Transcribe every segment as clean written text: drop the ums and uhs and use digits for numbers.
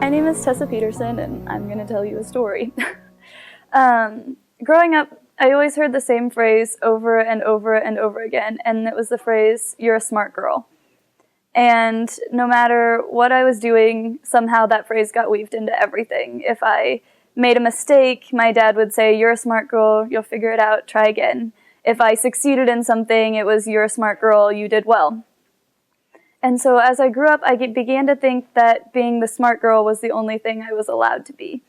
My name is Tessa Peterson, and I'm going to tell you a story. Growing up, I always heard the same phrase over and over and over again, and it was the phrase, "You're a smart girl." And no matter what I was doing, somehow that phrase got weaved into everything. If I made a mistake, my dad would say, "You're a smart girl, you'll figure it out, try again." If I succeeded in something, it was, "You're a smart girl, you did well." And so as I grew up, I began to think that being the smart girl was the only thing I was allowed to be.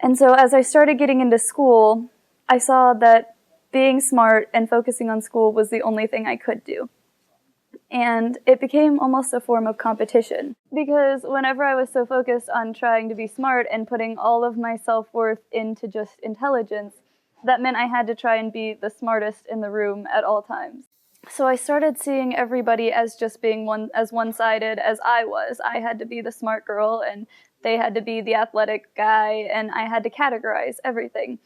And so as I started getting into school, I saw that being smart and focusing on school was the only thing I could do. And it became almost a form of competition, because whenever I was so focused on trying to be smart and putting all of my self-worth into just intelligence, that meant I had to try and be the smartest in the room at all times. So I started seeing everybody as just being one-sided as I was. I had to be the smart girl, and they had to be the athletic guy, and I had to categorize everything.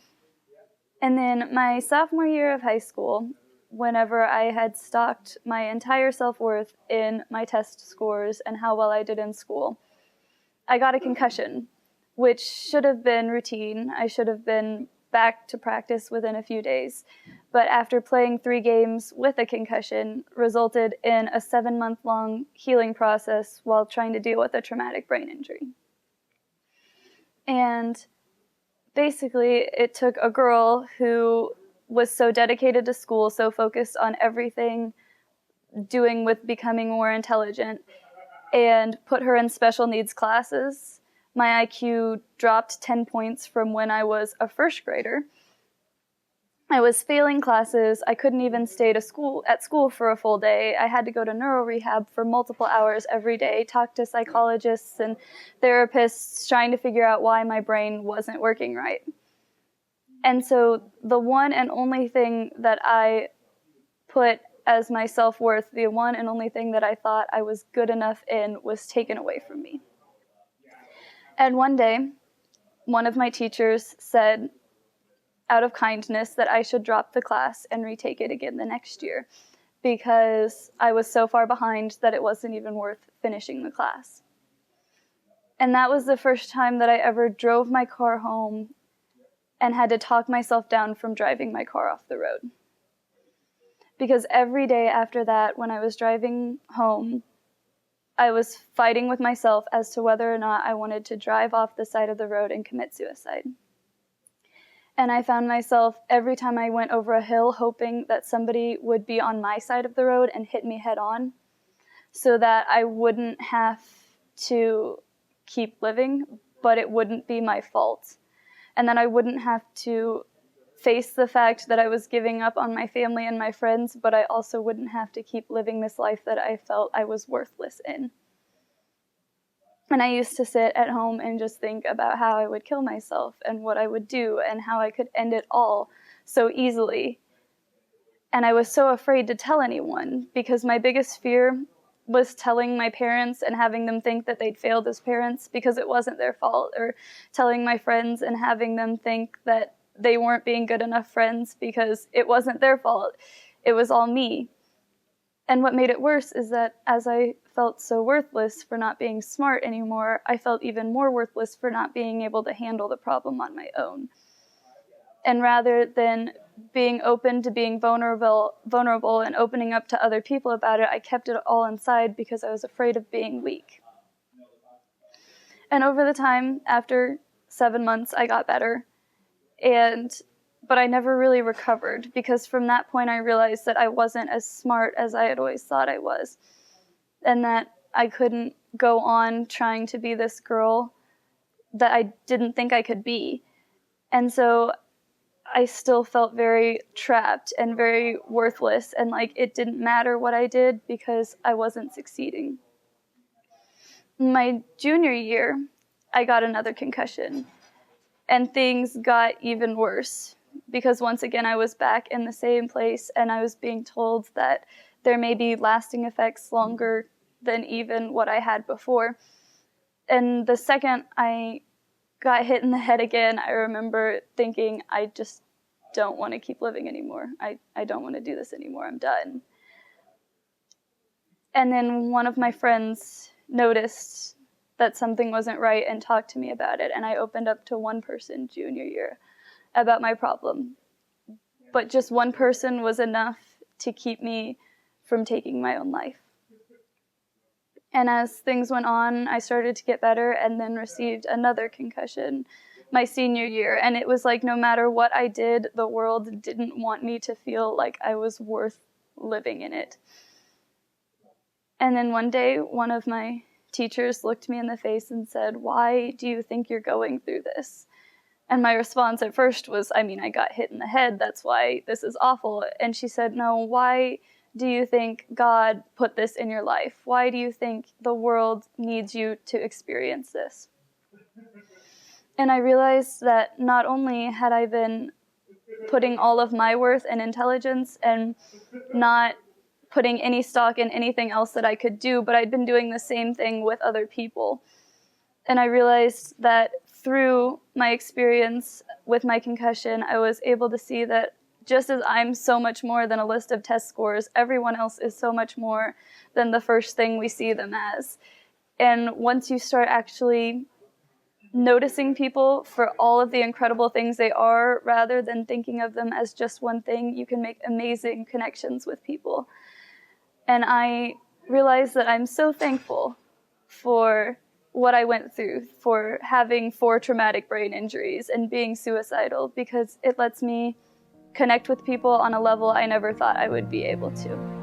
And then my sophomore year of high school, whenever I had stocked my entire self-worth in my test scores and how well I did in school, I got a concussion, which should have been routine. I should have been back to practice within a few days. But after playing 3 games with a concussion, resulted in a 7-month-long healing process while trying to deal with a traumatic brain injury. And basically, it took a girl who was so dedicated to school, so focused on everything doing with becoming more intelligent, and put her in special needs classes. My IQ dropped 10 points from when I was a first grader. I was failing classes. I couldn't even stay at school for a full day. I had to go to neuro rehab for multiple hours every day, talk to psychologists and therapists trying to figure out why my brain wasn't working right. And so the one and only thing that I put as my self-worth, the one and only thing that I thought I was good enough in, was taken away from me. And one day, one of my teachers said, out of kindness, that I should drop the class and retake it again the next year, because I was so far behind that it wasn't even worth finishing the class. And that was the first time that I ever drove my car home and had to talk myself down from driving my car off the road. Because every day after that, when I was driving home, I was fighting with myself as to whether or not I wanted to drive off the side of the road and commit suicide. And I found myself every time I went over a hill hoping that somebody would be on my side of the road and hit me head on, so that I wouldn't have to keep living, but it wouldn't be my fault. And that I wouldn't have to face the fact that I was giving up on my family and my friends, but I also wouldn't have to keep living this life that I felt I was worthless in. And I used to sit at home and just think about how I would kill myself and what I would do and how I could end it all so easily. And I was so afraid to tell anyone, because my biggest fear was telling my parents and having them think that they'd failed as parents because it wasn't their fault, or telling my friends and having them think that they weren't being good enough friends because it wasn't their fault. It was all me. And what made it worse is that as I felt so worthless for not being smart anymore, I felt even more worthless for not being able to handle the problem on my own. And rather than being open to being vulnerable and opening up to other people about it, I kept it all inside because I was afraid of being weak. And over the time, after 7 months, I got better. But I never really recovered, because from that point I realized that I wasn't as smart as I had always thought I was, and that I couldn't go on trying to be this girl that I didn't think I could be. And so I still felt very trapped and very worthless, and like it didn't matter what I did because I wasn't succeeding. My junior year, I got another concussion, and things got even worse, because once again I was back in the same place, and I was being told that there may be lasting effects longer than even what I had before. And the second I got hit in the head again, I remember thinking, I just don't want to keep living anymore. I don't want to do this anymore. I'm done. And then one of my friends noticed that something wasn't right and talked to me about it. And I opened up to one person junior year about my problem. But just one person was enough to keep me from taking my own life. And as things went on, I started to get better and then received another concussion my senior year. And it was like no matter what I did, the world didn't want me to feel like I was worth living in it. And then one day, one of my teachers looked me in the face and said, "Why do you think you're going through this?" And my response at first was, I got hit in the head, that's why this is awful. And she said, "No, why do you think God put this in your life? Why do you think the world needs you to experience this?" And I realized that not only had I been putting all of my worth and intelligence and not putting any stock in anything else that I could do, but I'd been doing the same thing with other people. And I realized that through my experience with my concussion, I was able to see that just as I'm so much more than a list of test scores, everyone else is so much more than the first thing we see them as. And once you start actually noticing people for all of the incredible things they are, rather than thinking of them as just one thing, you can make amazing connections with people. And I realized that I'm so thankful for what I went through, for having 4 traumatic brain injuries and being suicidal, because it lets me connect with people on a level I never thought I would be able to.